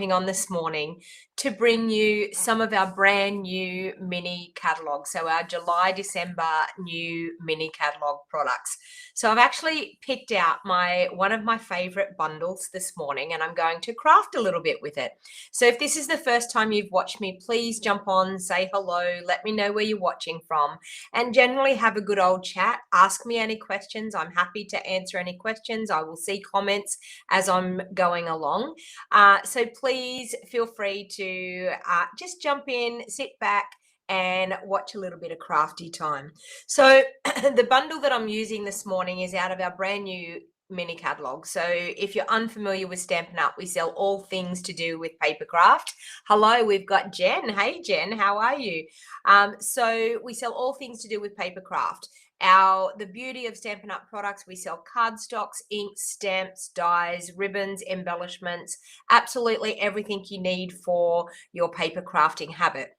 jumping on this morning to bring you some of our brand new mini catalog. So our July, December new mini catalog products. So I've actually picked out one of my favorite bundles this morning, and I'm going to craft a little bit with it. So if this is the first time you've watched me, please jump on, say hello, let me know where you're watching from, and generally have a good old chat. Ask me any questions. I'm happy to answer any questions. I will see comments as I'm going along. So please feel free to just jump in, sit back, and watch a little bit of crafty time. So the bundle that I'm using this morning is out of our brand new mini catalog. So if you're unfamiliar with Stampin'Up, we sell all things to do with paper craft. Hello, we've got Jen. Hey Jen, how are you? So we sell all things to do with paper craft. The beauty of Stampin'Up products, we sell cardstocks, inks, stamps, dies, ribbons, embellishments, absolutely everything you need for your paper crafting habit.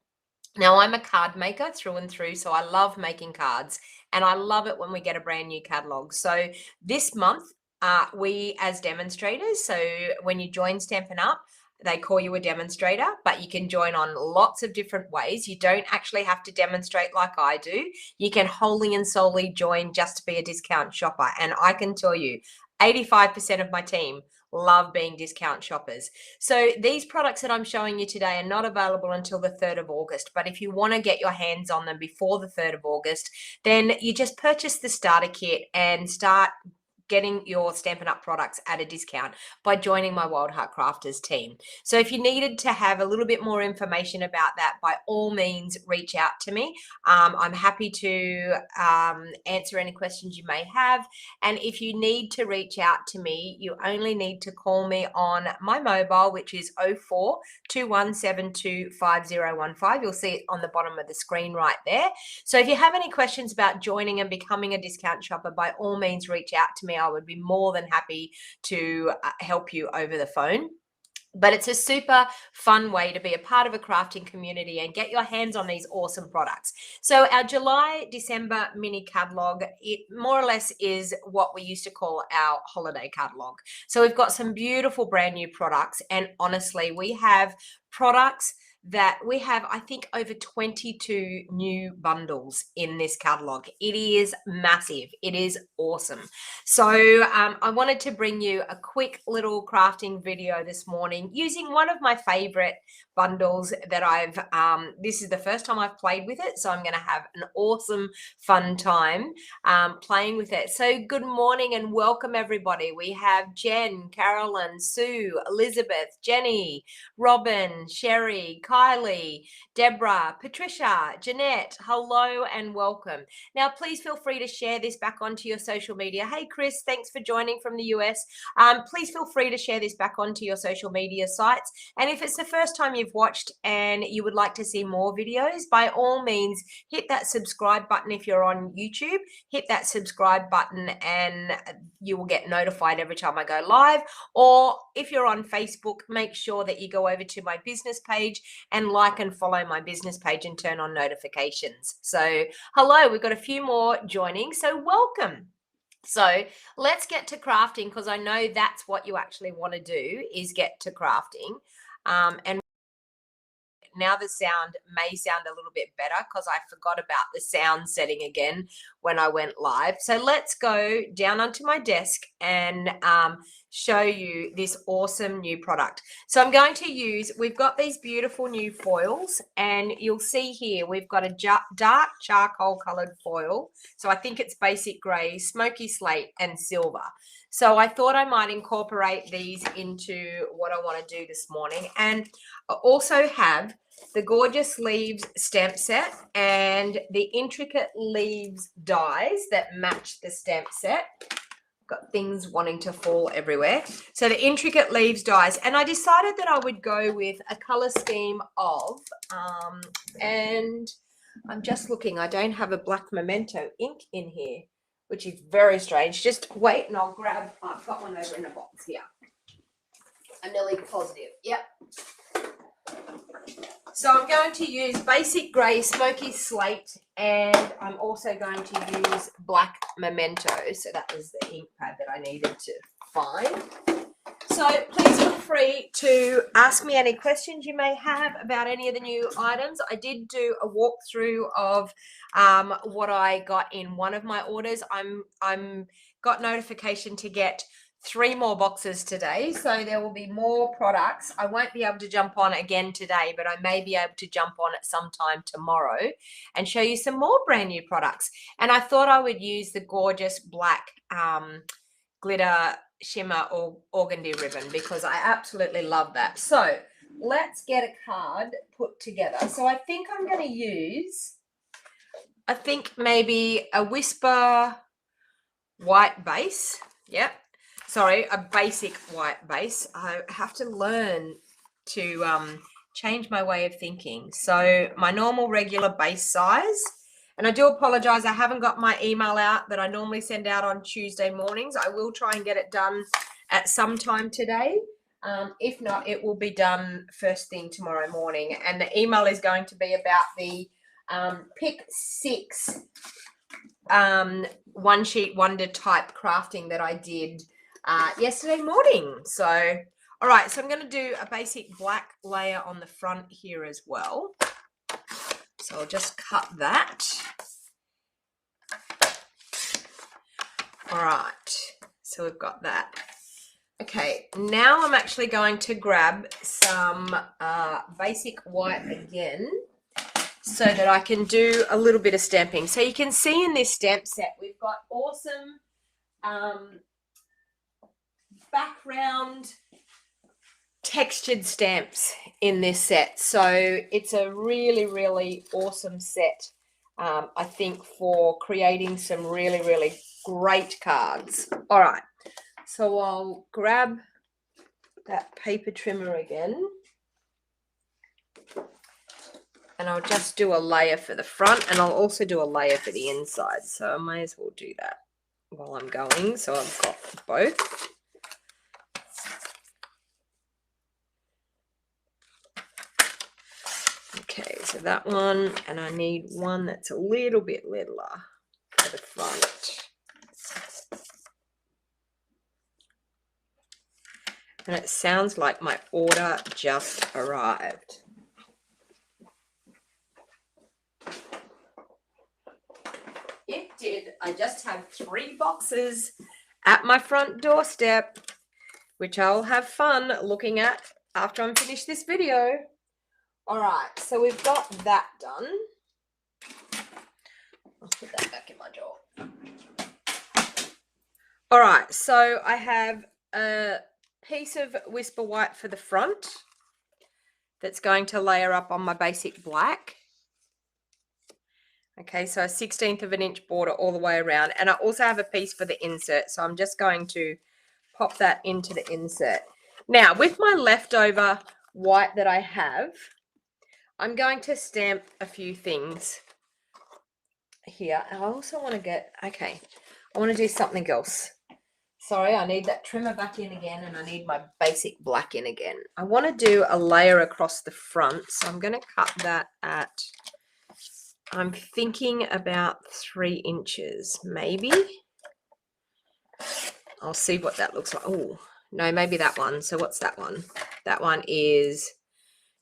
Now, I'm a card maker through and through, so I love making cards, and I love it when we get a brand new catalog. So this month, we as demonstrators, so when you join Stampin'Up, they call you a demonstrator, but you can join on lots of different ways. You don't actually have to demonstrate like I do. You can wholly and solely join just to be a discount shopper. And I can tell you, 85% of my team love being discount shoppers. So these products that I'm showing you today are not available until the 3rd of August. But if you want to get your hands on them before the 3rd of August, then you just purchase the starter kit and start getting your Stampin'Up products at a discount by joining my Wild Heart Crafters team. So if you needed to have a little bit more information about that, by all means, reach out to me. I'm happy to answer any questions you may have. And if you need to reach out to me, you only need to call me on my mobile, which is 04 2172 5015. You'll see it on the bottom of the screen right there. So if you have any questions about joining and becoming a discount shopper, by all means, reach out to me. I would be more than happy to help you over the phone. But it's a super fun way to be a part of a crafting community and get your hands on these awesome products. So our July, December mini catalog, it more or less is what we used to call our holiday catalog. So we've got some beautiful brand new products, and honestly, we have products that we have, I think, over 22 new bundles in this catalog. It is massive. It is awesome. So I wanted to bring you a quick little crafting video this morning using one of my favorite bundles that this is the first time I've played with it, so I'm going to have an awesome fun time playing with it. So good morning and welcome everybody. We have Jen, Carolyn, Sue, Elizabeth, Jenny, Robin, Sherry, Kylie, Deborah, Patricia, Jeanette. Hello and welcome. Now please feel free to share this back onto your social media. Hey Chris, thanks for joining from the US. Please feel free to share this back onto your social media sites. And if it's the first time you've watched and you would like to see more videos, by all means hit that subscribe button. If you're on YouTube, hit that subscribe button and you will get notified every time I go live. Or if you're on Facebook, make sure that you go over to my business page and like and follow my business page and turn on notifications. So hello, we've got a few more joining, so welcome. So let's get to crafting, because I know that's what you actually want to do, is get to crafting. And now the sound may sound a little bit better because I forgot about the sound setting again when I went live. So let's go down onto my desk and show you this awesome new product. So I'm going to we've got these beautiful new foils, and you'll see here we've got a dark charcoal colored foil. So I think it's basic gray, smoky slate, and silver. So I thought I might incorporate these into what I want to do this morning. And I also have the gorgeous leaves stamp set and the intricate leaves dies that match the stamp set. Got things wanting to fall everywhere. So the intricate leaves dies, and I decided that I would go with a color scheme of, and I'm just looking, I don't have a black memento ink in here, which is very strange. Just wait and I'll grab, I've got one over in a box here. I'm nearly positive. Yep. So I'm going to use basic grey smoky slate, and I'm also going to use black memento. So that was the ink pad that I needed to find. So please feel free to ask me any questions you may have about any of the new items. I did do a walkthrough of what I got in one of my orders. I'm got notification to get 3 more boxes today, so there will be more products. I won't be able to jump on again today, but I may be able to jump on at some time tomorrow and show you some more brand new products. And I thought I would use the gorgeous black glitter shimmer or organdy ribbon because I absolutely love that. So let's get a card put together. So I think I'm going to use, I think maybe a Whisper white base. Yep. Sorry, a basic white base. I have to learn to change my way of thinking. So my normal regular base size, and I do apologize, I haven't got my email out that I normally send out on Tuesday mornings. I will try and get it done at some time today. If not, it will be done first thing tomorrow morning. And the email is going to be about the Pick 6 one sheet wonder type crafting that I did yesterday morning. So all right, so I'm going to do a basic black layer on the front here as well. So I'll just cut that. All right, so we've got that. Okay, now I'm actually going to grab some basic white again so that I can do a little bit of stamping. So you can see in this stamp set, we've got awesome background textured stamps in this set. So it's a really, really awesome set, I think, for creating some really, really great cards. All right, so I'll grab that paper trimmer again. And I'll just do a layer for the front, and I'll also do a layer for the inside. So I may as well do that while I'm going. So I've got both. Okay, so that one, and I need one that's a little bit littler for the front. And it sounds like my order just arrived. It did. I just have 3 boxes at my front doorstep, which I'll have fun looking at after I'm finished this video. All right, so we've got that done. I'll put that back in my drawer. All right, so I have a piece of Whisper white for the front that's going to layer up on my basic black. Okay, so a 1/16 of an inch border all the way around. And I also have a piece for the insert. So I'm just going to pop that into the insert. Now, with my leftover white that I have, I'm going to stamp a few things here. And I also want to get, okay, I want to do something else. Sorry, I need that trimmer back in again, and I need my basic black in again. I want to do a layer across the front. So I'm going to cut that at, I'm thinking about 3 inches, maybe. I'll see what that looks like. Oh, no, maybe that one. So what's that one? That one is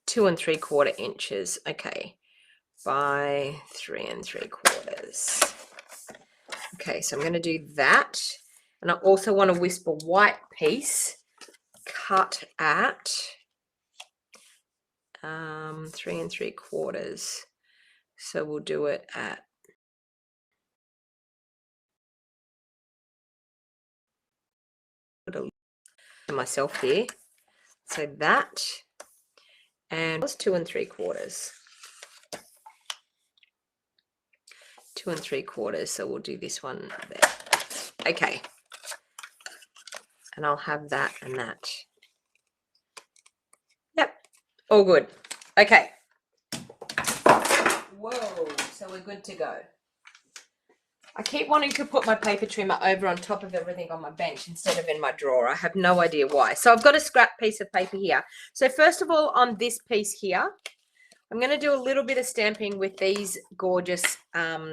2 3/4 inches. Okay, by 3 3/4. Okay, so I'm going to do that. And I also want a Whisper white piece cut at 3 3/4. So we'll do it at myself here. So that, and what's 2 3/4? 2 3/4. So we'll do this one there. Okay. And I'll have that and that. Yep. All good. Okay. Whoa, so we're good to go. I keep wanting to put my paper trimmer over on top of everything on my bench instead of in my drawer. I have no idea why. So I've got a scrap piece of paper here. So first of all, on this piece here, I'm going to do a little bit of stamping with these gorgeous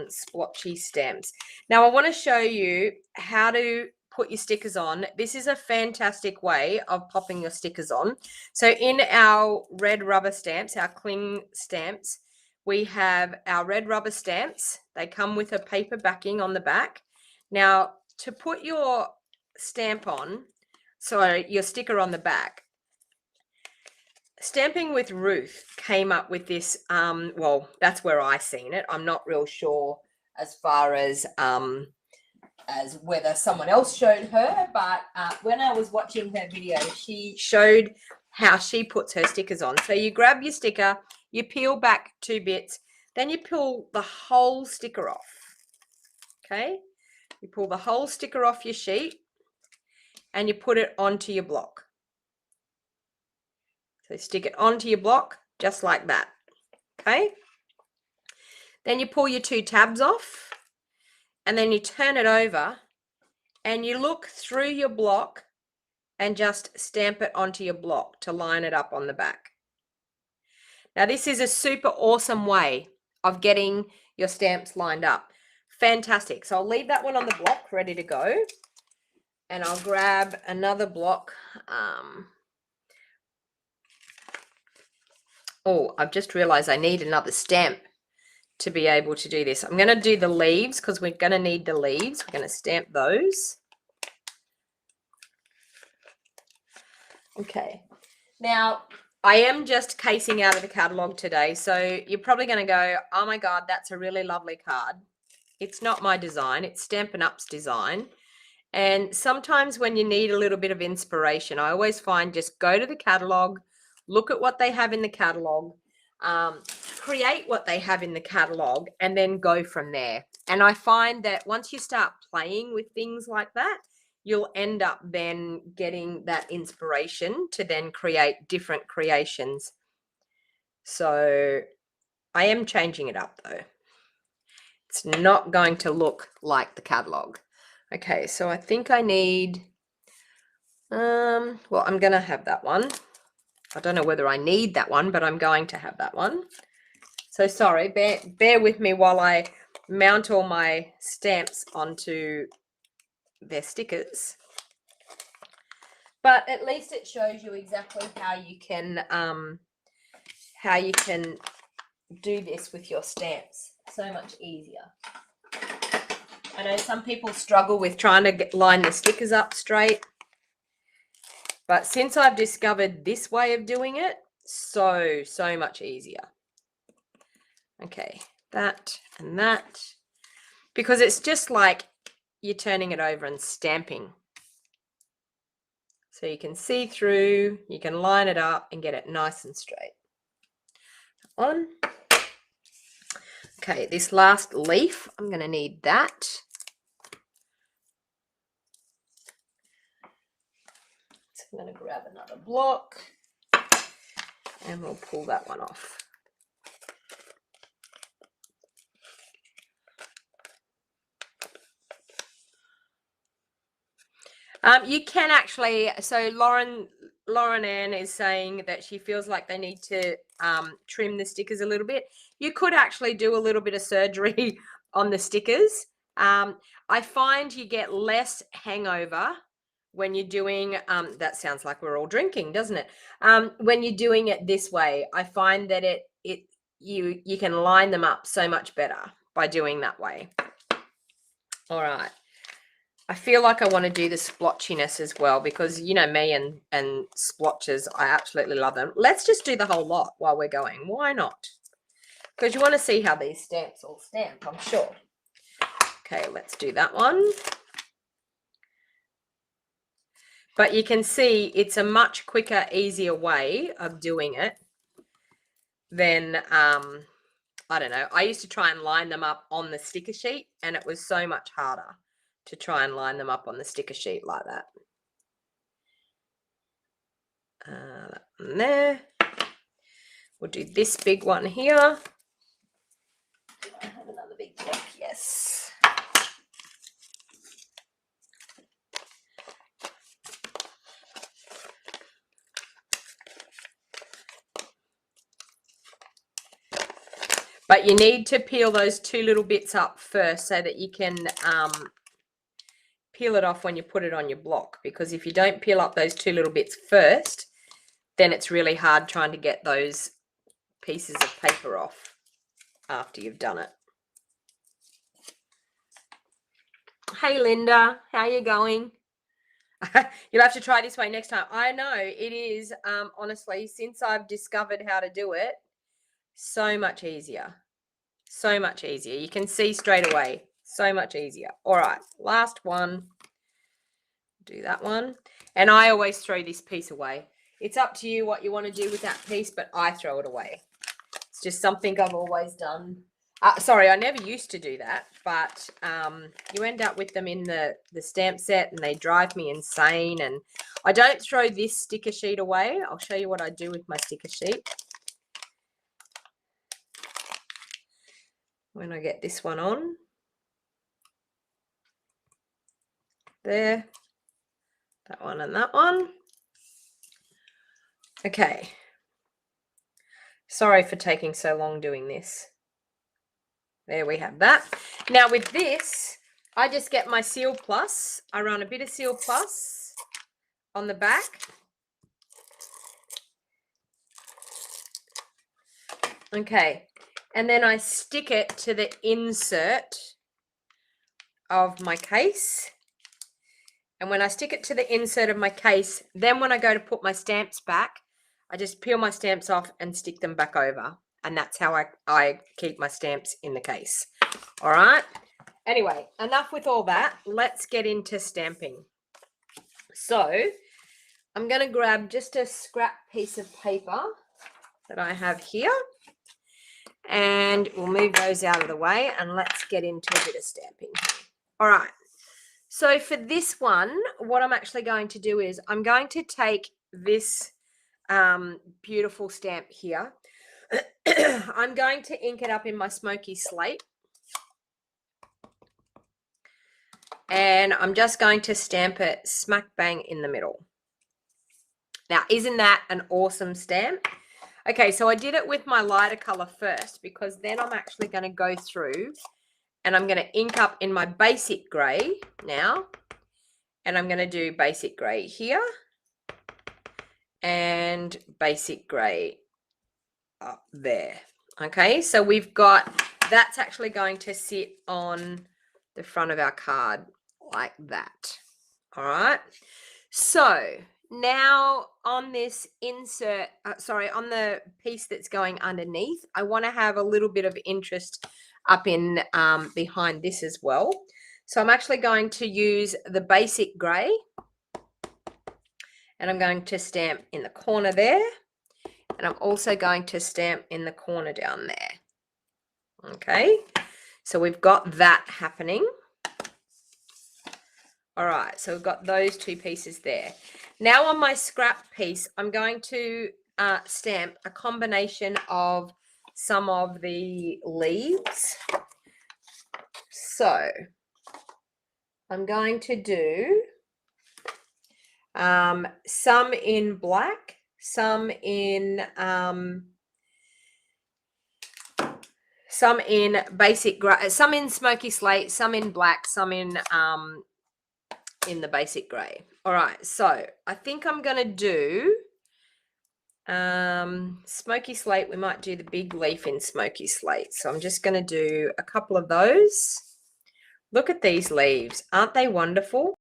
splotchy stamps. Now I want to show you how to put your stickers on, this is a fantastic way of popping your stickers on. So in our red rubber stamps, our cling stamps, we have our red rubber stamps. They come with a paper backing on the back. Now, to put your stamp on, sorry, your sticker on the back, Stamping with Ruth came up with this, well, that's where I seen it. I'm not real sure as far as whether someone else showed her, but when I was watching her video, she showed how she puts her stickers on. So you grab your sticker, you peel back 2 bits, then you pull the whole sticker off, okay? You pull the whole sticker off your sheet and you put it onto your block. So stick it onto your block just like that, okay? Then you pull your 2 tabs off and then you turn it over and you look through your block and just stamp it onto your block to line it up on the back. Now this is a super awesome way of getting your stamps lined up. Fantastic. So I'll leave that one on the block ready to go and I'll grab another block. Oh, I've just realized I need another stamp to be able to do this. I'm going to do the leaves because we're going to need the leaves. We're going to stamp those. Okay. Now, I am just casing out of the catalogue today, so you're probably going to go, oh my God, that's a really lovely card. It's not my design. It's Stampin' Up's design. And sometimes when you need a little bit of inspiration, I always find just go to the catalogue, look at what they have in the catalogue, create what they have in the catalogue, and then go from there. And I find that once you start playing with things like that, you'll end up then getting that inspiration to then create different creations. So I am changing it up though. It's not going to look like the catalogue. Okay, so I think I need, well, I'm going to have that one. I don't know whether I need that one, but I'm going to have that one. So sorry, bear with me while I mount all my stamps onto their stickers. But at least it shows you exactly how you can do this with your stamps. So much easier. I know some people struggle with trying to line the stickers up straight. But since I've discovered this way of doing it, so much easier. Okay, that and that. Because it's just like you're turning it over and stamping. So you can see through, you can line it up and get it nice and straight. On. Okay, this last leaf, I'm going to need that. So I'm going to grab another block and we'll pull that one off. You can actually, so Lauren Ann is saying that she feels like they need to trim the stickers a little bit. You could actually do a little bit of surgery on the stickers. I find you get less hangover when you're doing, that sounds like we're all drinking, doesn't it? When you're doing it this way, I find that you can line them up so much better by doing that way. All right. I feel like I want to do the splotchiness as well because you know me and splotches, I absolutely love them. Let's just do the whole lot while we're going. Why not? Because you want to see how these stamps all stamp, I'm sure. Okay, let's do that one. But you can see it's a much quicker, easier way of doing it than, I don't know. I used to try and line them up on the sticker sheet and it was so much harder to try and line them up on the sticker sheet like that. That one there. We'll do this big one here. Do I have another big block? Yes. But you need to peel those 2 little bits up first so that you can peel it off when you put it on your block, because if you don't peel up those two little bits first, then it's really hard trying to get those pieces of paper off after you've done it. Hey Linda, how you going? You'll have to try this way next time. I know it is, honestly, since I've discovered how to do it, so much easier. So much easier. You can see straight away. So much easier. All right, last one. Do that one. And I always throw this piece away. It's up to you what you want to do with that piece, but I throw it away. It's just something I've always done. Sorry, I never used to do that, but you end up with them in the stamp set and they drive me insane. And I don't throw this sticker sheet away. I'll show you what I do with my sticker sheet. When I get this one on. There. That one and that one. Okay. Sorry for taking so long doing this. There we have that. Now with this, I just get my Seal Plus. I run a bit of Seal Plus on the back. Okay. And then I stick it to the insert of my case. And when I stick it to the insert of my case, then when I go to put my stamps back, I just peel my stamps off and stick them back over. And that's how I keep my stamps in the case. All right. Anyway, enough with all that. Let's get into stamping. So I'm going to grab just a scrap piece of paper that I have here. And we'll move those out of the way and let's get into a bit of stamping. All right. So for this one, what I'm actually going to do is I'm going to take this beautiful stamp here. I'm going to ink it up in my smoky slate. And I'm just going to stamp it smack bang in the middle. Now, isn't that an awesome stamp? Okay, so I did it with my lighter color first because then I'm actually going to go through and I'm going to ink up in my basic gray now. And I'm going to do basic gray here and basic gray up there. Okay, so we've got, that's actually going to sit on the front of our card like that. All right, so now on this insert, on the piece that's going underneath, I want to have a little bit of interest up in behind this as well. So I'm actually going to use the basic gray and I'm going to stamp in the corner there. And I'm also going to stamp in the corner down there. Okay, so we've got that happening. All right, so we've got those two pieces there. Now on my scrap piece, I'm going to stamp a combination of some of the leaves. So I'm going to do some in black, some in basic gray, some in smoky slate, some in black, some in the basic gray. All right, so I think I'm going to do smoky slate. We might do the big leaf in smoky slate. So I'm just going to do a couple of those. Look at these leaves. Aren't they wonderful?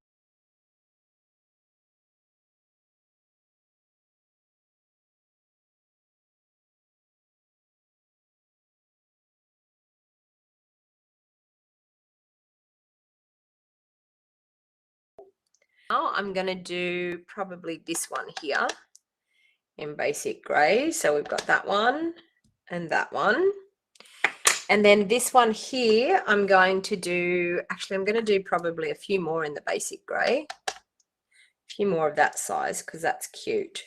Now I'm going to do probably this one here in basic gray. So we've got that one and that one. And then this one here, I'm going to do, actually, I'm going to do probably a few more in the basic gray. A few more of that size because that's cute.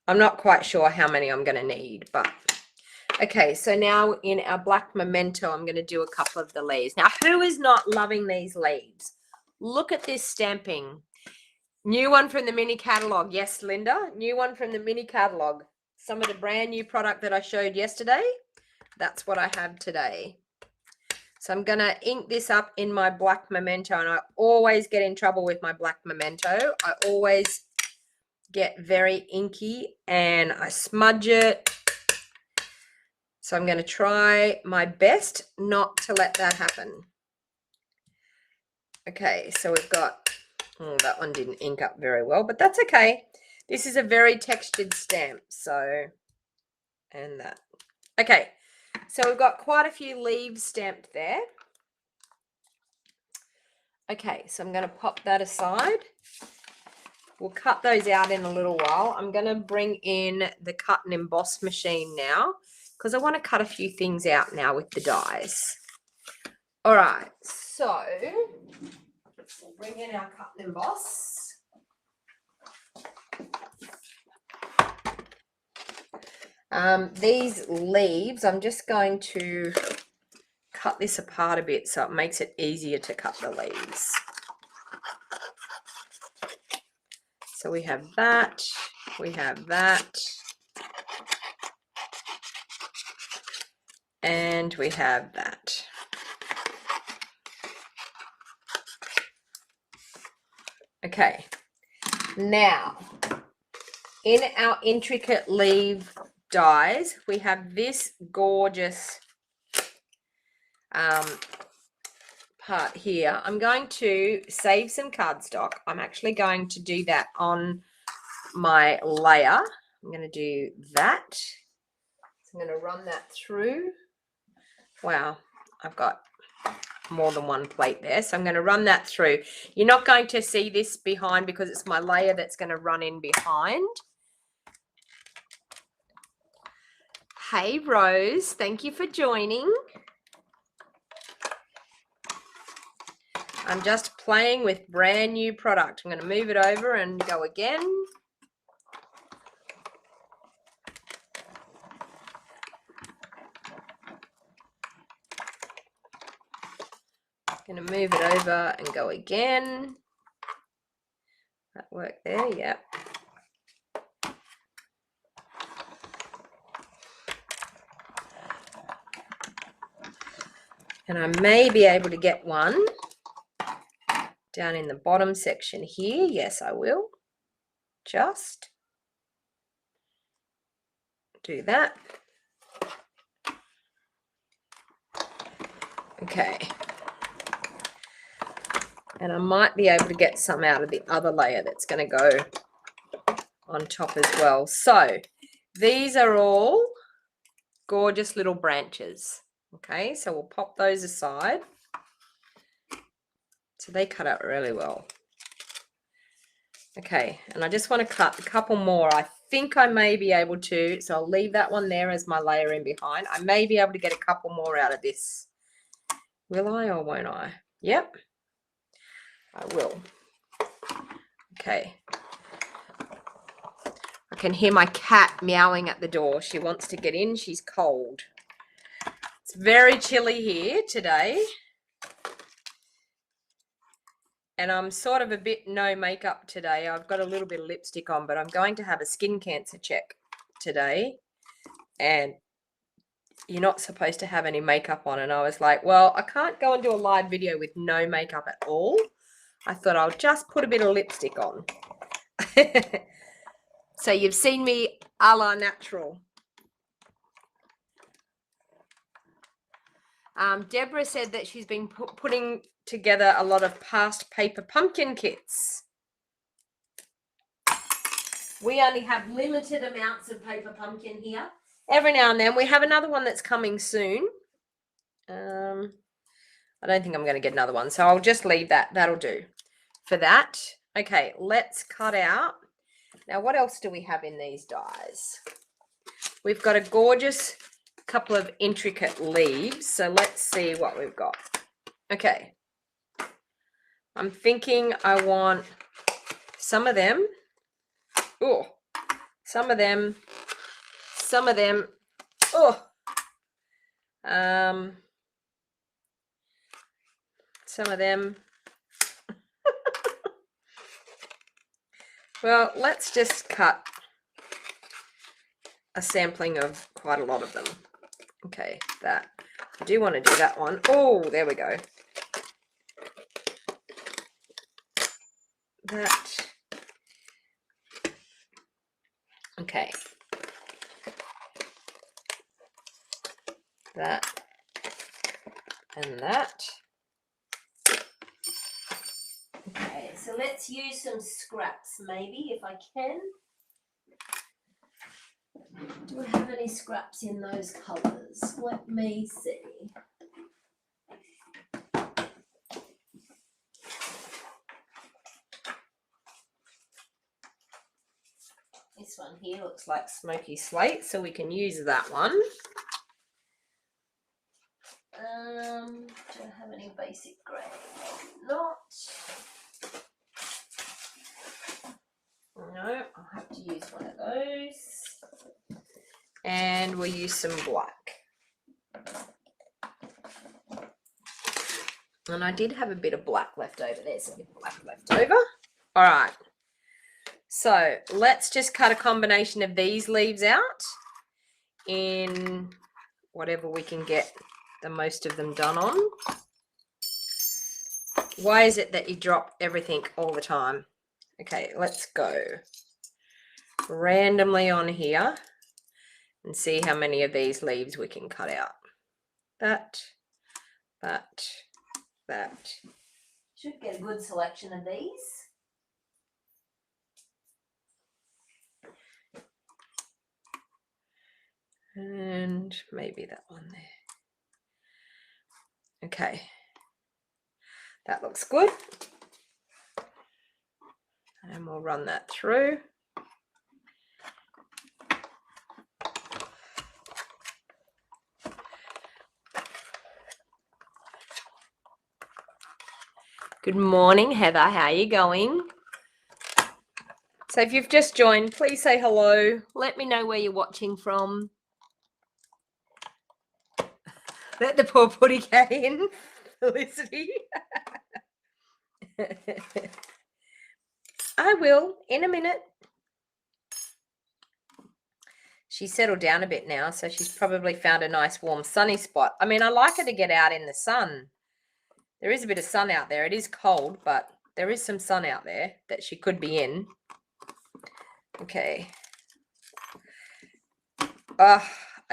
I'm not quite sure how many I'm going to need, but okay. So now in our black memento, I'm going to do a couple of the leaves. Now, who is not loving these leaves? Look at this stamping. New one from the mini catalog. Yes, Linda, new one from the mini catalog. Some of the brand new product that I showed yesterday. That's what I have today. So I'm going to ink this up in my black memento, and I always get in trouble with my black memento. I always get very inky and I smudge it. So I'm going to try my best not to let that happen. Okay, so we've got, oh, that one didn't ink up very well, but that's okay. This is a very textured stamp, so, and that. Okay, so we've got quite a few leaves stamped there. Okay, so I'm going to pop that aside. We'll cut those out in a little while. I'm going to bring in the cut and emboss machine now because I want to cut a few things out now with the dies. All right, so we'll bring in our cut and emboss. These leaves, I'm just going to cut this apart a bit so it makes it easier to cut the leaves. So we have that, we have that, and we have that. Okay, now in our intricate leaf dies, we have this gorgeous part here. I'm going to save some cardstock. I'm actually going to do that on my layer. I'm going to do that. So I'm going to run that through. Wow, I've got more than one plate there, so I'm going to run that through. You're not going to see this behind because it's my layer that's going to run in behind. Hey Rose, thank you for joining. I'm just playing with brand new product. I'm going to move it over and go again. Going to move it over and go again. That worked there, yep. And I may be able to get one down in the bottom section here. Yes, I will. Just do that. Okay. And I might be able to get some out of the other layer that's going to go on top as well. So these are all gorgeous little branches. Okay, so we'll pop those aside. So they cut out really well. Okay, and I just want to cut a couple more. I think I may be able to, so I'll leave that one there as my layer in behind. I may be able to get a couple more out of this. Will I or won't I? Yep, I will. Okay. I can hear my cat meowing at the door. She wants to get in. She's cold. It's very chilly here today. And I'm sort of a bit no makeup today. I've got a little bit of lipstick on, but I'm going to have a skin cancer check today. And you're not supposed to have any makeup on. And I was like, well, I can't go and do a live video with no makeup at all. I thought I'll just put a bit of lipstick on. So you've seen me a la natural. Deborah said that she's been putting together a lot of past paper pumpkin kits. We only have limited amounts of paper pumpkin here. Every now and then we have another one that's coming soon. I don't think I'm going to get another one, so I'll just leave that. That'll do for that. Okay, let's cut out. Now, what else do we have in these dies? We've got a gorgeous couple of intricate leaves. So let's see what we've got. Okay. I'm thinking I want some of them. Oh, some of them. Some of them. Oh. Some of them. Well, let's just cut a sampling of quite a lot of them. Okay, that. I do want to do that one. Oh, there we go. That. Okay. That and that. Okay, so let's use some scraps maybe if I can. Do we have any scraps in those colours? Let me see. This one here looks like smoky slate, so we can use that one. Do I have any basic grey? Not. No, I'll have to use one of those. And we'll use some black. And I did have a bit of black left over. There's a bit of black left over. All right. So let's just cut a combination of these leaves out in whatever we can get the most of them done on. Why is it that you drop everything all the time? Okay, let's go randomly on here and see how many of these leaves we can cut out. That. Should get a good selection of these. And maybe that one there. Okay, that looks good. And we'll run that through. Good morning, Heather. How are you going? So if you've just joined, please say hello. Let me know where you're watching from. Let the poor putty cat in, Felicity. I will, in a minute. She's settled down a bit now, so she's probably found a nice warm sunny spot. I mean, I like her to get out in the sun. There is a bit of sun out there. It is cold, but there is some sun out there that she could be in. Okay. Are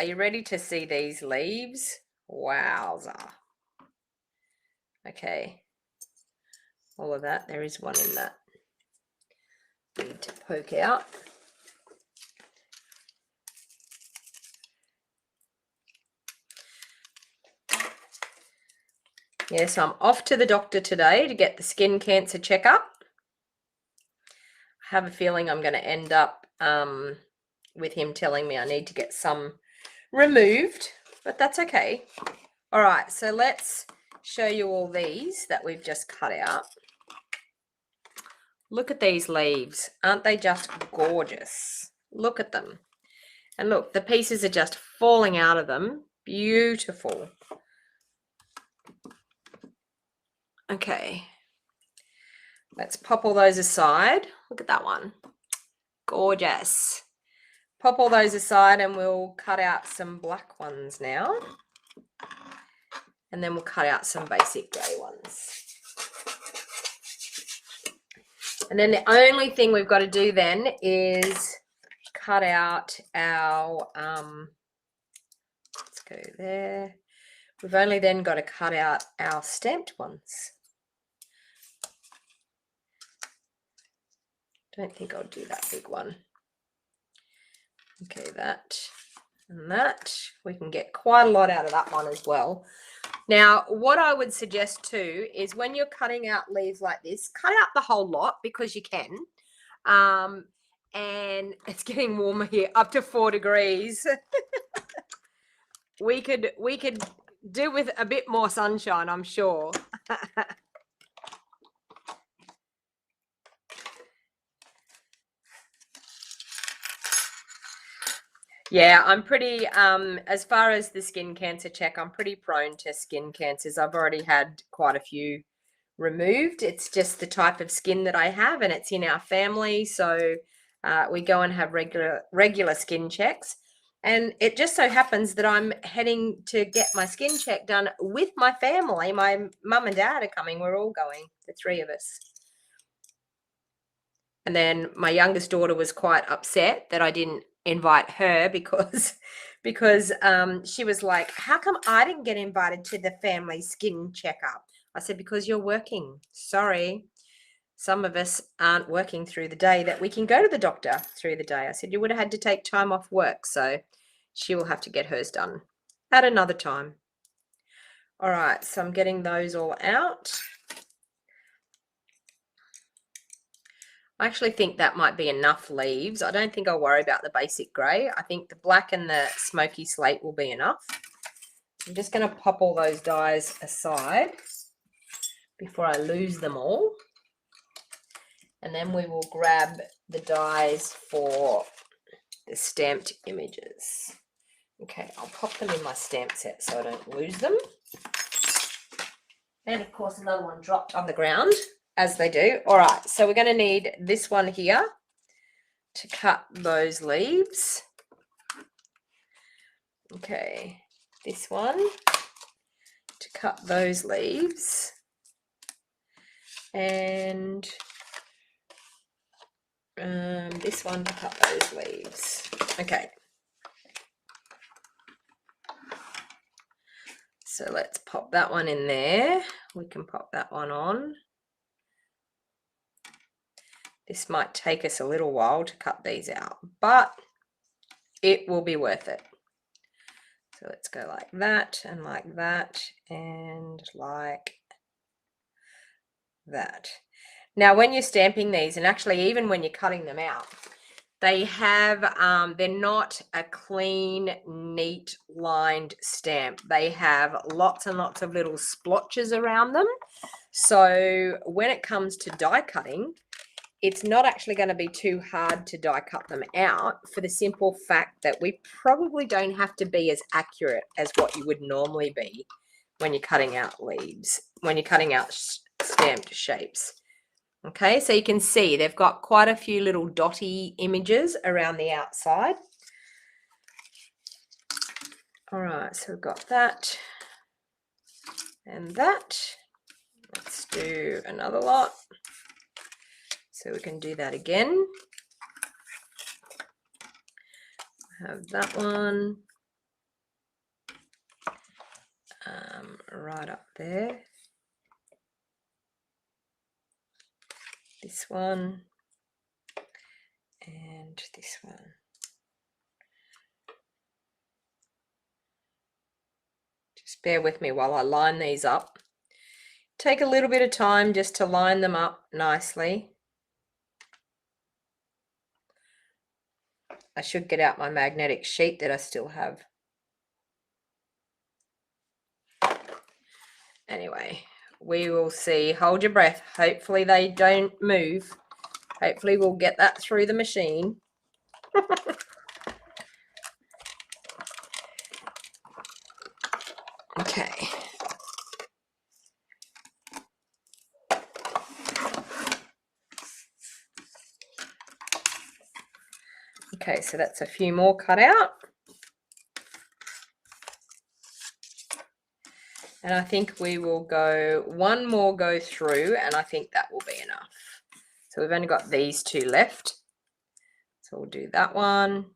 you ready to see these leaves? Wowza. Okay. All of that. There is one in that. Need to poke out. Yeah, so I'm off to the doctor today to get the skin cancer checkup. I have a feeling I'm going to end up with him telling me I need to get some removed, but that's okay. All right, so let's show you all these that we've just cut out. Look at these leaves. Aren't they just gorgeous? Look at them. And look, the pieces are just falling out of them. Beautiful. Okay. Let's pop all those aside. Look at that one. Gorgeous. Pop all those aside and we'll cut out some black ones now. And then we'll cut out some basic grey ones. And then the only thing we've got to do then is cut out our, let's go there. We've only then got to cut out our stamped ones. Don't think I'll do that big one. Okay, that and that. We can get quite a lot out of that one as well. Now, what I would suggest too is when you're cutting out leaves like this, cut out the whole lot because you can. And it's getting warmer here, up to 4 degrees. we could do with a bit more sunshine, I'm sure. Yeah, I'm pretty, as far as the skin cancer check, I'm pretty prone to skin cancers. I've already had quite a few removed. It's just the type of skin that I have and it's in our family. So we go and have regular skin checks. And it just so happens that I'm heading to get my skin check done with my family. My mum and dad are coming. We're all going, the three of us. And then my youngest daughter was quite upset that I didn't invite her because she was like, how come I didn't get invited to the family skin checkup? I said, because you're working. Sorry. Some of us aren't working through the day that we can go to the doctor through the day. I said, you would have had to take time off work. So she will have to get hers done at another time. All right. So I'm getting those all out. I actually think that might be enough leaves. I don't think I'll worry about the basic grey. I think the black and the smoky slate will be enough. I'm just going to pop all those dyes aside before I lose them all. And then we will grab the dyes for the stamped images. Okay, I'll pop them in my stamp set so I don't lose them. And of course, another one dropped on the ground, as they do. All right, so we're going to need this one here to cut those leaves. Okay, this one to cut those leaves. And this one to cut those leaves. Okay. So let's pop that one in there. We can pop that one on. This might take us a little while to cut these out, but it will be worth it. So let's go like that and like that and like that. Now, when you're stamping these, and actually even when you're cutting them out, they have, they're not a clean, neat, lined stamp. They have lots and lots of little splotches around them. So when it comes to die cutting, it's not actually going to be too hard to die cut them out, for the simple fact that we probably don't have to be as accurate as what you would normally be when you're cutting out leaves, when you're cutting out stamped shapes. Okay, so you can see they've got quite a few little dotty images around the outside. All right, so we've got that and that. Let's do another lot. So we can do that again. Have that one right up there. This one and this one. Just bear with me while I line these up. Take a little bit of time just to line them up nicely. I should get out my magnetic sheet that I still have. Anyway, we will see. Hold your breath. Hopefully they don't move. Hopefully we'll get that through the machine. Okay. Okay, so that's a few more cut out. And I think we will go one more go through, and I think that will be enough. So we've only got these two left. So we'll do that one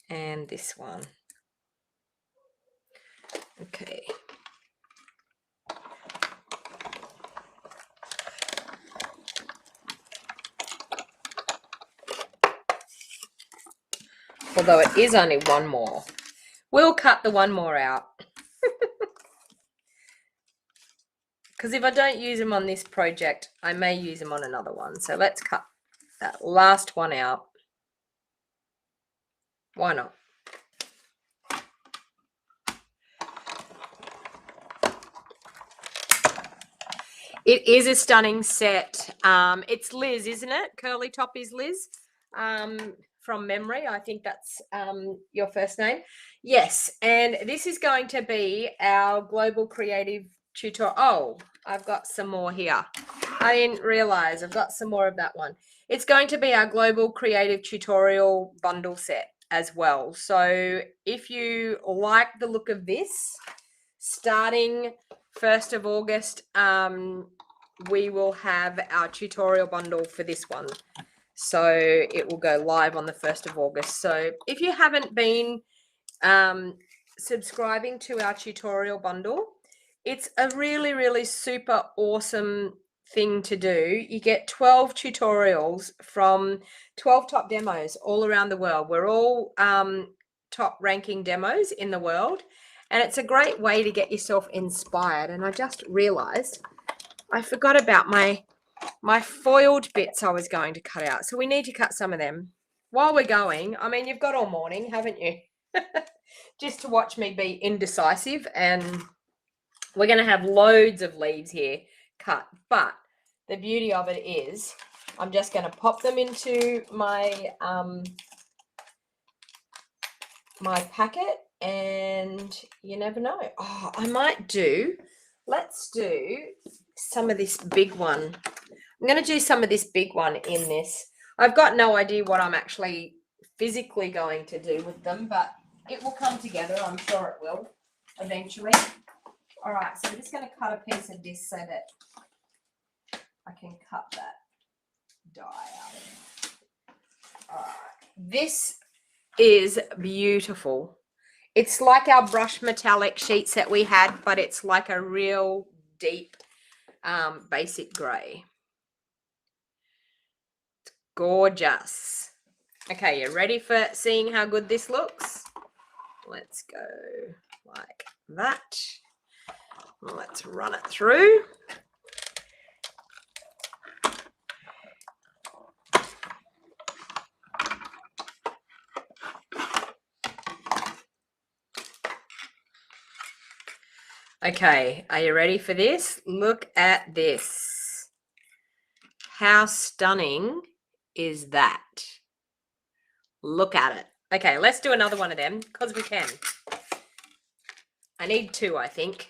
and this one. Okay. Although it is only one more. We'll cut the one more out. Because if I don't use them on this project, I may use them on another one. So let's cut that last one out. Why not? It is a stunning set. It's Liz, isn't it? Curly Top is Liz. From memory, I think that's your first name. Yes, and this is going to be our global creative tutorial. Oh, I've got some more here. I didn't realize I've got some more of that one. It's going to be our global creative tutorial bundle set. as well. So if you like the look of this, starting 1st of August, we will have our tutorial bundle for this one. So it will go live on the 1st of August. So if you haven't been subscribing to our tutorial bundle, it's a really, really super awesome thing to do. You get 12 tutorials from 12 top demos all around the world. We're all top ranking demos in the world, and it's a great way to get yourself inspired. And I just realized I forgot about my foiled bits I was going to cut out, so we need to cut some of them while we're going. I mean, you've got all morning, haven't you? Just to watch me be indecisive, and we're going to have loads of leaves here cut, but the beauty of it is I'm just going to pop them into my my packet, and you never know. Oh, I might do, let's do some of this big one. I'm going to do some of this big one in this. I've got no idea what I'm actually physically going to do with them, but it will come together. I'm sure it will eventually. All right, so I'm just going to cut a piece of this so that I can cut that dye out of it. All right, this is beautiful. It's like our brush metallic sheets that we had, but it's like a real deep basic grey. It's gorgeous. Okay, you ready for seeing how good this looks? Let's go like that. Let's run it through. Okay, are you ready for this? Look at this. How stunning is that? Look at it. Okay, let's do another one of them because we can. I need 2, I think.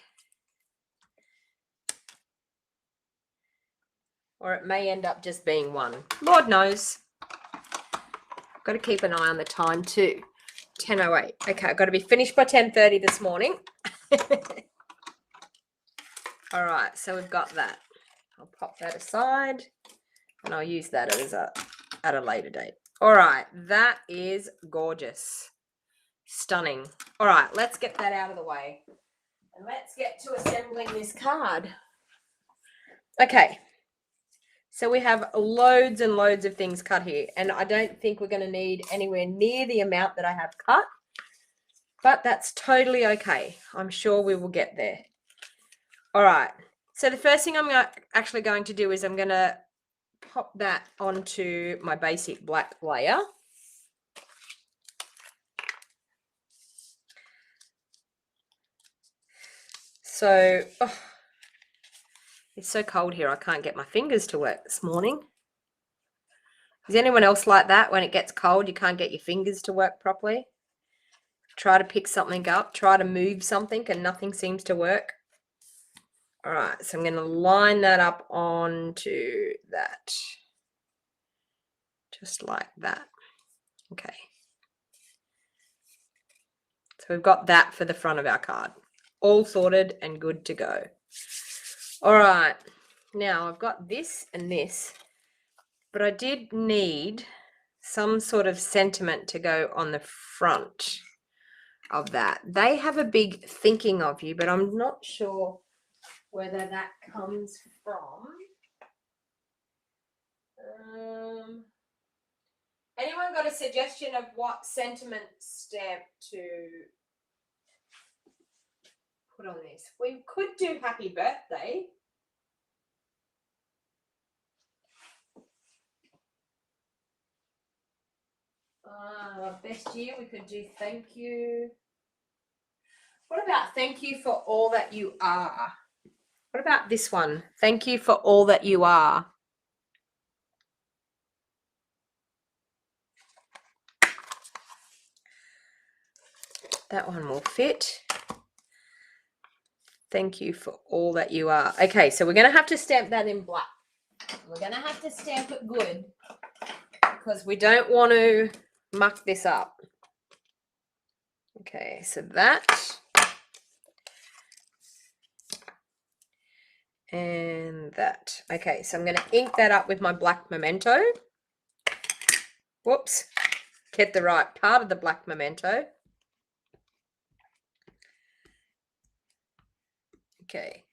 Or it may end up just being 1. Lord knows. I've got to keep an eye on the time too. 10:08. Okay, I've got to be finished by 10:30 this morning. All right, so we've got that. I'll pop that aside and I'll use that as at a later date. All right, that is gorgeous. Stunning. All right, let's get that out of the way. And let's get to assembling this card. Okay, so we have loads and loads of things cut here, and I don't think we're going to need anywhere near the amount that I have cut, but that's totally okay. I'm sure we will get there. All right, so the first thing I'm actually going to do is I'm going to pop that onto my basic black layer. So, it's so cold here, I can't get my fingers to work this morning. Is anyone else like that? When it gets cold, you can't get your fingers to work properly? Try to pick something up, try to move something, and nothing seems to work. All right, so I'm going to line that up onto that. Just like that. Okay. So we've got that for the front of our card. All sorted and good to go. All right. Now I've got this and this, but I did need some sort of sentiment to go on the front of that. They have a big thinking of you, but I'm not sure whether that comes from. Anyone got a suggestion of what sentiment stamp to put on this? We could do happy birthday. Best year, we could do thank you. What about thank you for all that you are? What about this one? Thank you for all that you are. That one will fit. Thank you for all that you are. Okay, so we're going to have to stamp that in black. We're going to have to stamp it good because we don't want to muck this up. Okay, so that. And that. Okay, so I'm going to ink that up with my black memento. Whoops. Get the right part of the black memento. Okay.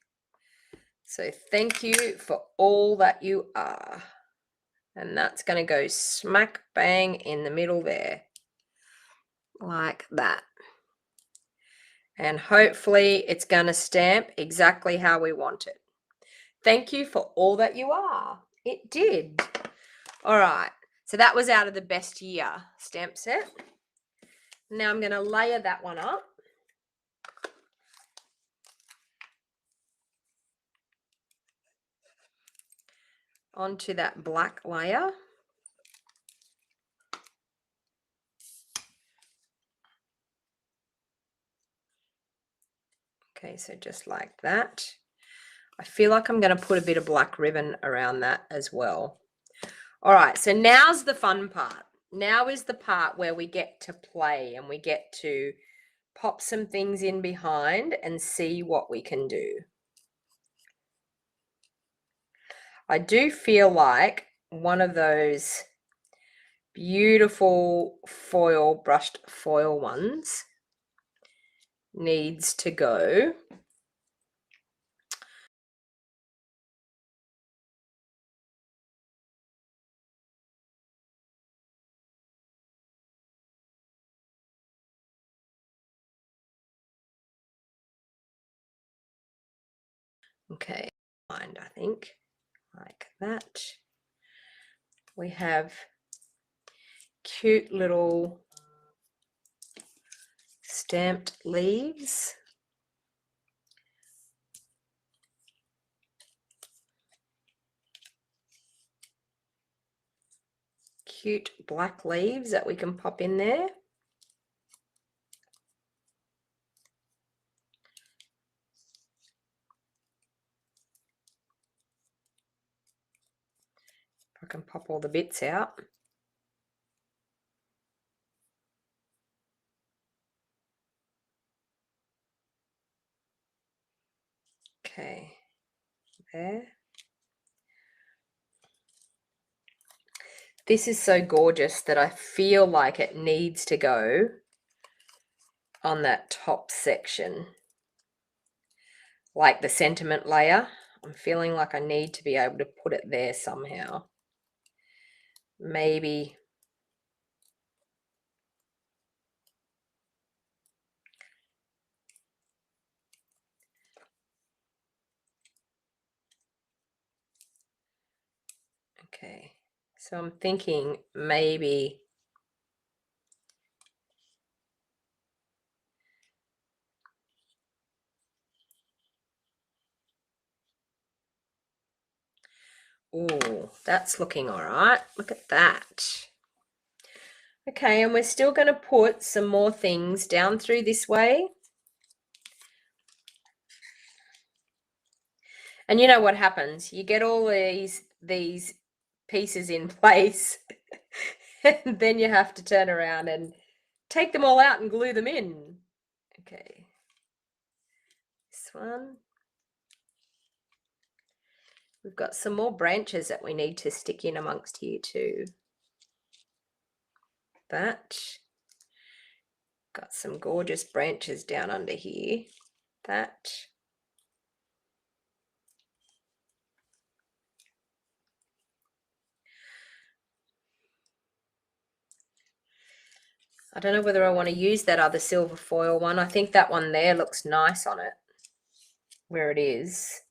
So thank you for all that you are. And that's going to go smack bang in the middle there. Like that. And hopefully it's going to stamp exactly how we want it. Thank you for all that you are. It did. All right. So that was out of the best year stamp set. Now I'm going to layer that one up. Onto that black layer. Okay, so just like that. I feel like I'm going to put a bit of black ribbon around that as well. All right, so now's the fun part. Now is the part where we get to play and we get to pop some things in behind and see what we can do. I do feel like one of those beautiful foil, brushed foil ones needs to go. Okay, I think like that. We have cute little stamped leaves. Cute black leaves that we can pop in there. I can pop all the bits out. Okay, there. This is so gorgeous that I feel like it needs to go on that top section. Like the sentiment layer. I'm feeling like I need to be able to put it there somehow. Maybe. Okay, so I'm thinking maybe oh, that's looking all right. Look at that. Okay, and we're still going to put some more things down through this way. And you know what happens? You get all these pieces in place, and then you have to turn around and take them all out and glue them in. Okay. This one. We've got some more branches that we need to stick in amongst here too. That. Got some gorgeous branches down under here. That. I don't know whether I want to use that other silver foil one. I think that one there looks nice on it, where it is.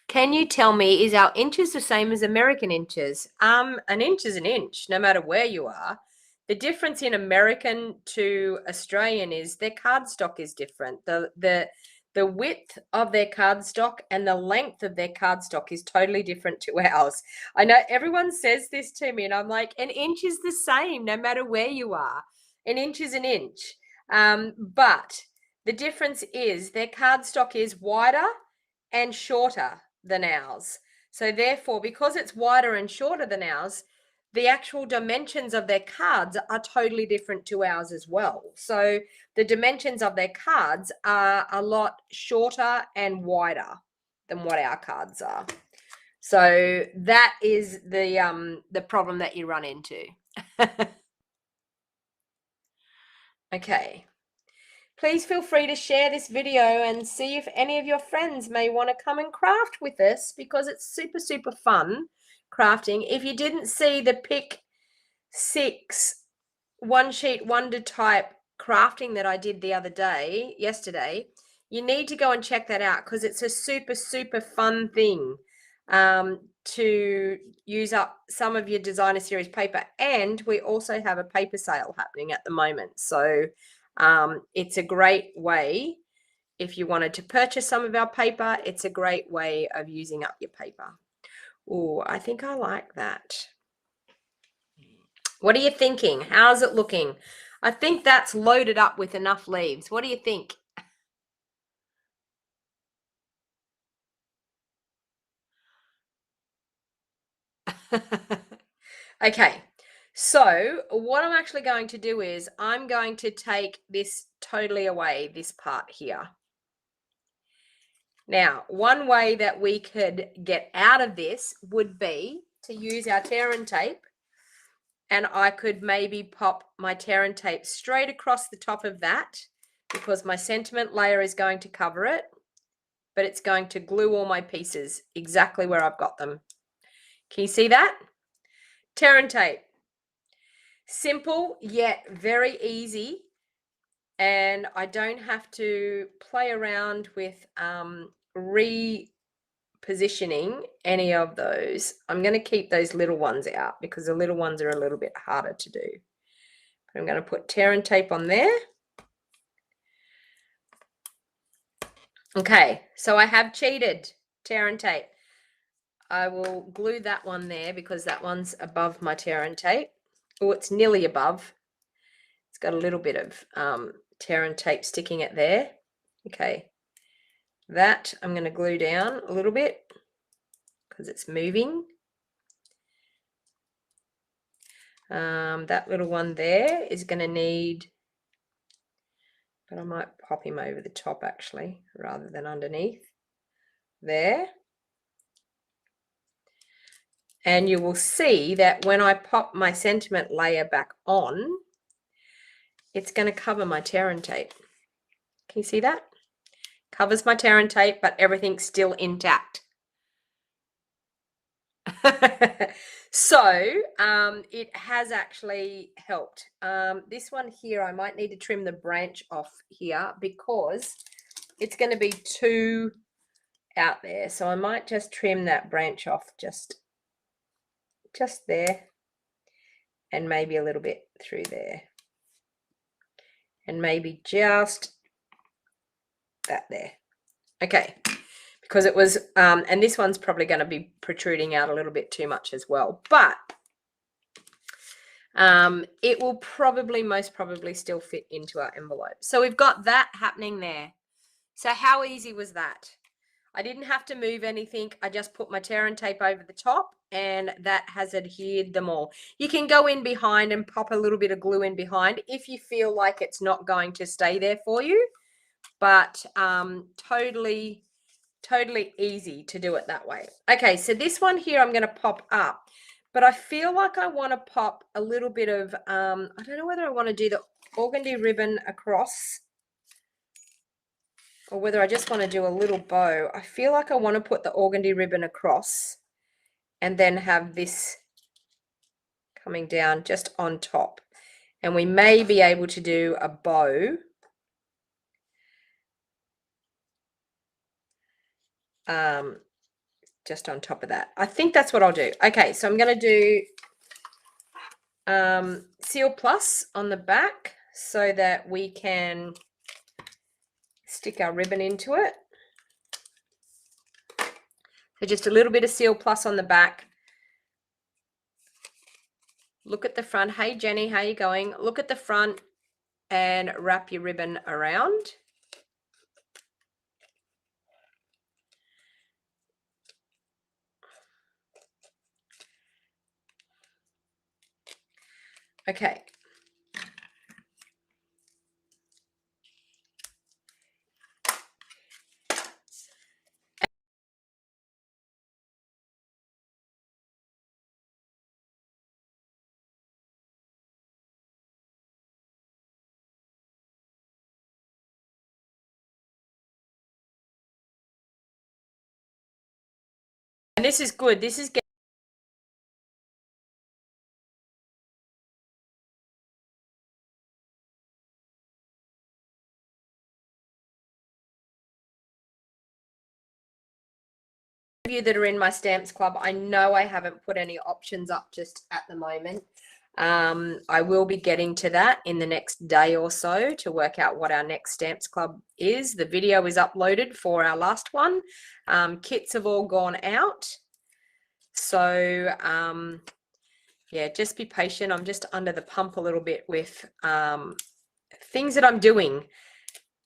Can you tell me, is our inches the same as American inches? An inch is an inch, no matter where you are. The difference in American to Australian is their cardstock is different. The width of their cardstock and the length of their cardstock is totally different to ours. I know everyone says this to me, and I'm like, an inch is the same no matter where you are. An inch is an inch. But the difference is their cardstock is wider and shorter than ours. So therefore, because it's wider and shorter than ours, the actual dimensions of their cards are totally different to ours as well. So the dimensions of their cards are a lot shorter and wider than what our cards are. So that is the problem that you run into. Okay. Please feel free to share this video and see if any of your friends may want to come and craft with us, because it's super, super fun crafting. If you didn't see the Pick 6 one sheet wonder type crafting that I did yesterday, you need to go and check that out, because it's a super, super fun thing to use up some of your designer series paper. And we also have a paper sale happening at the moment. So it's a great way, if you wanted to purchase some of our paper, it's a great way of using up your paper. Oh, I think I like that. What are you thinking? How's it looking? I think that's loaded up with enough leaves. What do you think? Okay, so what I'm actually going to do is I'm going to take this totally away, this part here. Now, one way that we could get out of this would be to use our tear and tape, and I could maybe pop my tear and tape straight across the top of that, because my sentiment layer is going to cover it, but it's going to glue all my pieces exactly where I've got them. Can you see that? Tear and tape. Simple, yet very easy. And I don't have to play around with repositioning any of those. I'm going to keep those little ones out, because the little ones are a little bit harder to do. But I'm going to put tear and tape on there. Okay, so I have cheated. Tear and tape. I will glue that one there, because that one's above my tear and tape. Oh, it's nearly above. It's got a little bit of tear and tape sticking it there. Okay, that I'm going to glue down a little bit, because it's moving. That little one there is going to need, but I might pop him over the top actually, rather than underneath there. And you will see that when I pop my sentiment layer back on, it's going to cover my tear and tape. Can you see that? Covers my tear and tape, but everything's still intact. So it has actually helped. This one here, I might need to trim the branch off here, because it's going to be too out there. So I might just trim that branch off just there, and maybe a little bit through there, and maybe just that there. Okay, because it was and this one's probably going to be protruding out a little bit too much as well, but it will probably, most probably, still fit into our envelope. So we've got that happening there. So how easy was that? I didn't have to move anything. I just put my tear and tape over the top, and that has adhered them all. You can go in behind and pop a little bit of glue in behind if you feel like it's not going to stay there for you, but totally easy to do it that way. Okay, so this one here I'm going to pop up, but I feel like I want to pop a little bit of, I don't know whether I want to do the organdy ribbon across, or whether I just want to do a little bow. I feel like I want to put the organdy ribbon across, and then have this coming down just on top. And we may be able to do a bow just on top of that. I think that's what I'll do. Okay, so I'm going to do Seal Plus on the back, so that we can stick our ribbon into it. So just a little bit of Seal Plus on the back. Look at the front. Hey Jenny, how you going? Look at the front and wrap your ribbon around. Okay. And this is good. This is getting you that are in my stamps club. I know I haven't put any options up just at the moment. I will be getting to that in the next day or so to work out what our next stamps club is. The video is uploaded for our last one. Kits have all gone out. So yeah, just be patient. I'm just under the pump a little bit with things that I'm doing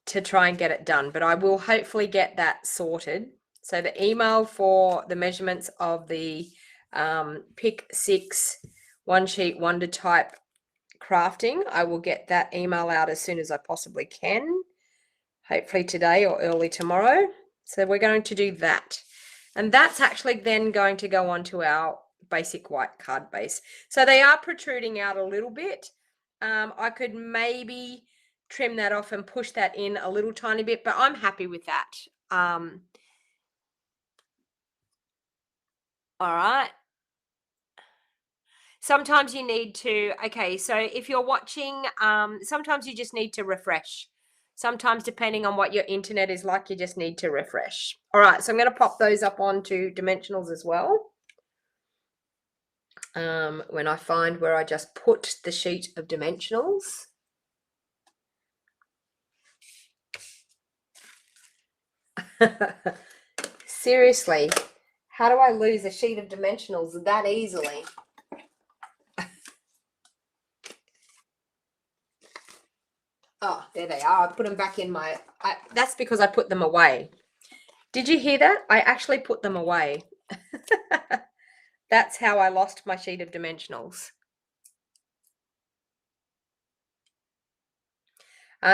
to try and get it done, but I will hopefully get that sorted. So the email for the measurements of the Pick 6 one sheet wonder type crafting, I will get that email out as soon as I possibly can, hopefully today or early tomorrow. So we're going to do that, and that's actually then going to go onto our basic white card base. So they are protruding out a little bit. I could maybe trim that off and push that in a little tiny bit, but I'm happy with that. All right. Sometimes you need to, okay, so if you're watching, sometimes you just need to refresh. Sometimes, depending on what your internet is like, you just need to refresh. All right, so I'm going to pop those up onto dimensionals as well. When I find where I just put the sheet of dimensionals. Seriously, how do I lose a sheet of dimensionals that easily? Oh, there they are. I put them back in my... that's because I put them away. Did you hear that? I actually put them away. That's how I lost my sheet of dimensionals.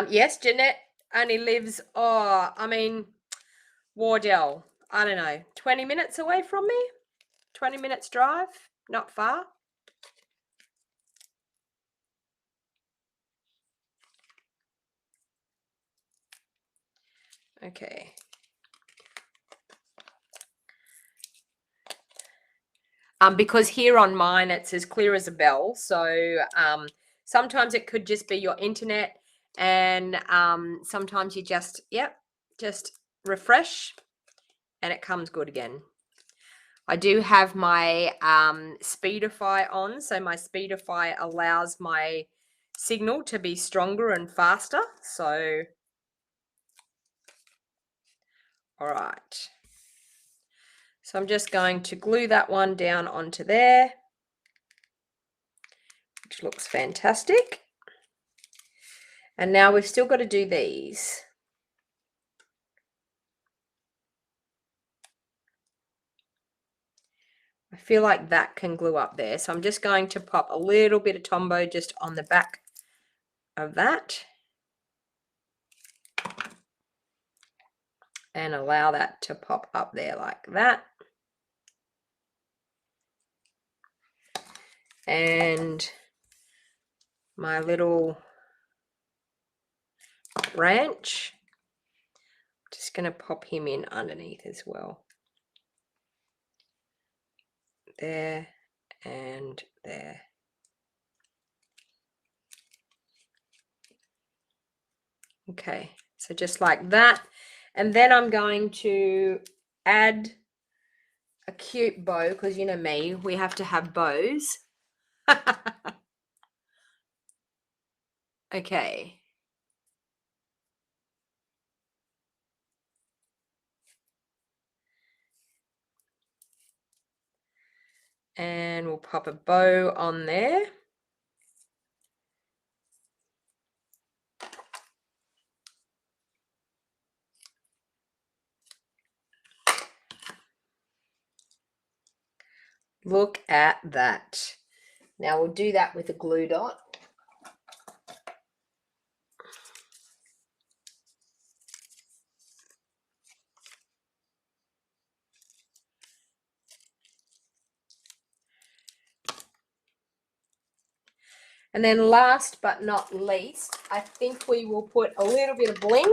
Yes, Jeanette only lives, Wardell, I don't know, 20 minutes away from me. 20 minutes drive, not far. Okay. Because here on mine, it's as clear as a bell. So sometimes it could just be your internet, and sometimes you just, just refresh and it comes good again. I do have my Speedify on, so my Speedify allows my signal to be stronger and faster. So, all right. So I'm just going to glue that one down onto there, which looks fantastic. And now we've still got to do these. I feel like that can glue up there. So I'm just going to pop a little bit of Tombow just on the back of that. And allow that to pop up there like that. And my little branch, just going to pop him in underneath as well. There and there. Okay, so just like that. And then I'm going to add a cute bow, because you know me, we have to have bows. Okay. And we'll pop a bow on there. Look at that. Now we'll do that with a glue dot. And then last but not least, I think we will put a little bit of bling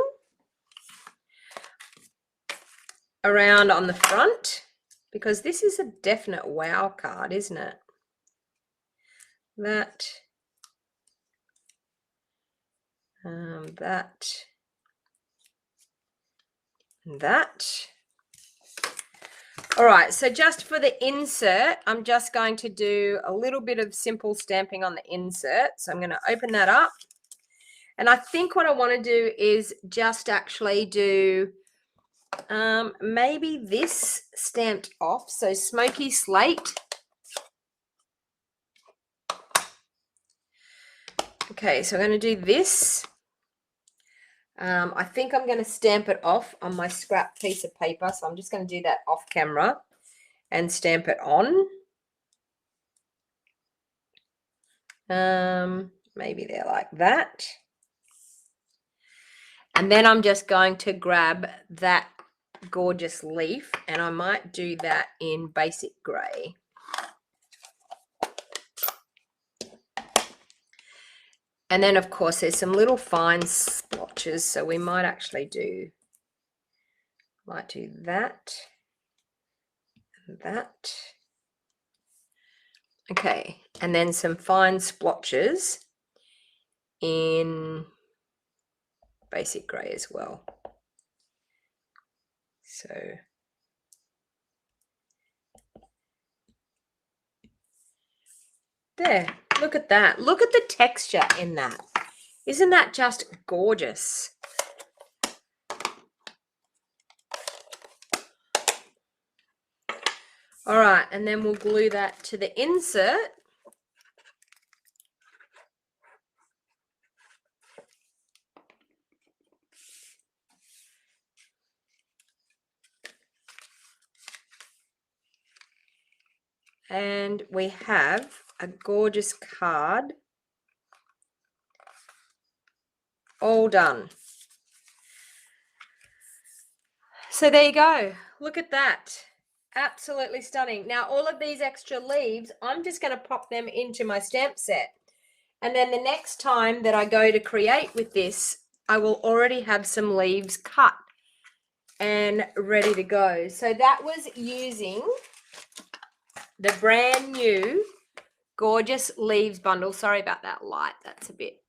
around on the front, because this is a definite wow card, isn't it? That, that. All right, so just for the insert, I'm just going to do a little bit of simple stamping on the insert. So I'm going to open that up. And I think what I want to do is just actually do maybe this stamped off. So smoky slate. Okay, so I'm going to do this. I think I'm going to stamp it off on my scrap piece of paper. So I'm just going to do that off camera and stamp it on. Maybe they're like that. And then I'm just going to grab that gorgeous leaf, and I might do that in basic grey. And then, of course, there's some little fine splotches, so we might actually do that and that. Okay, and then some fine splotches in basic grey as well. So there, look at that. Look at the texture in that. Isn't that just gorgeous? All right, and then we'll glue that to the insert. And we have a gorgeous card all done. So there you go. Look at that. Absolutely stunning. Now, all of these extra leaves, I'm just going to pop them into my stamp set. And then the next time that I go to create with this, I will already have some leaves cut and ready to go. So that was using the brand new Gorgeous Leaves bundle. Sorry about that light. That's a bit.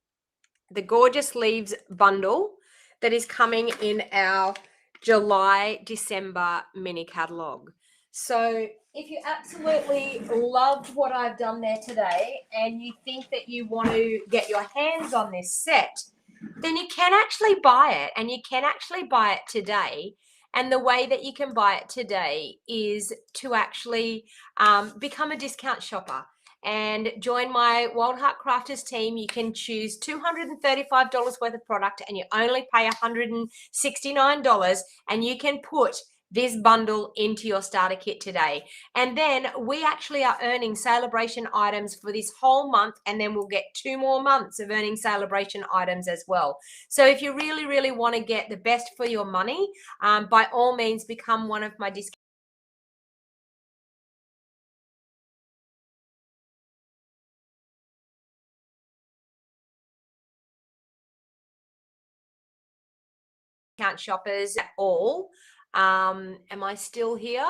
The Gorgeous Leaves bundle that is coming in our July-December mini catalogue. So if you absolutely loved what I've done there today and you think that you want to get your hands on this set, then you can actually buy it, and you can actually buy it today. And the way that you can buy it today is to actually become a discount shopper and join my Wild Heart Crafters team. You can choose $235 worth of product, and you only pay $169, and you can put this bundle into your starter kit today. And then we actually are earning celebration items for this whole month, and then we'll get 2 more months of earning celebration items as well. So if you really, really want to get the best for your money, by all means, become one of my discount shoppers at all. Am I still here?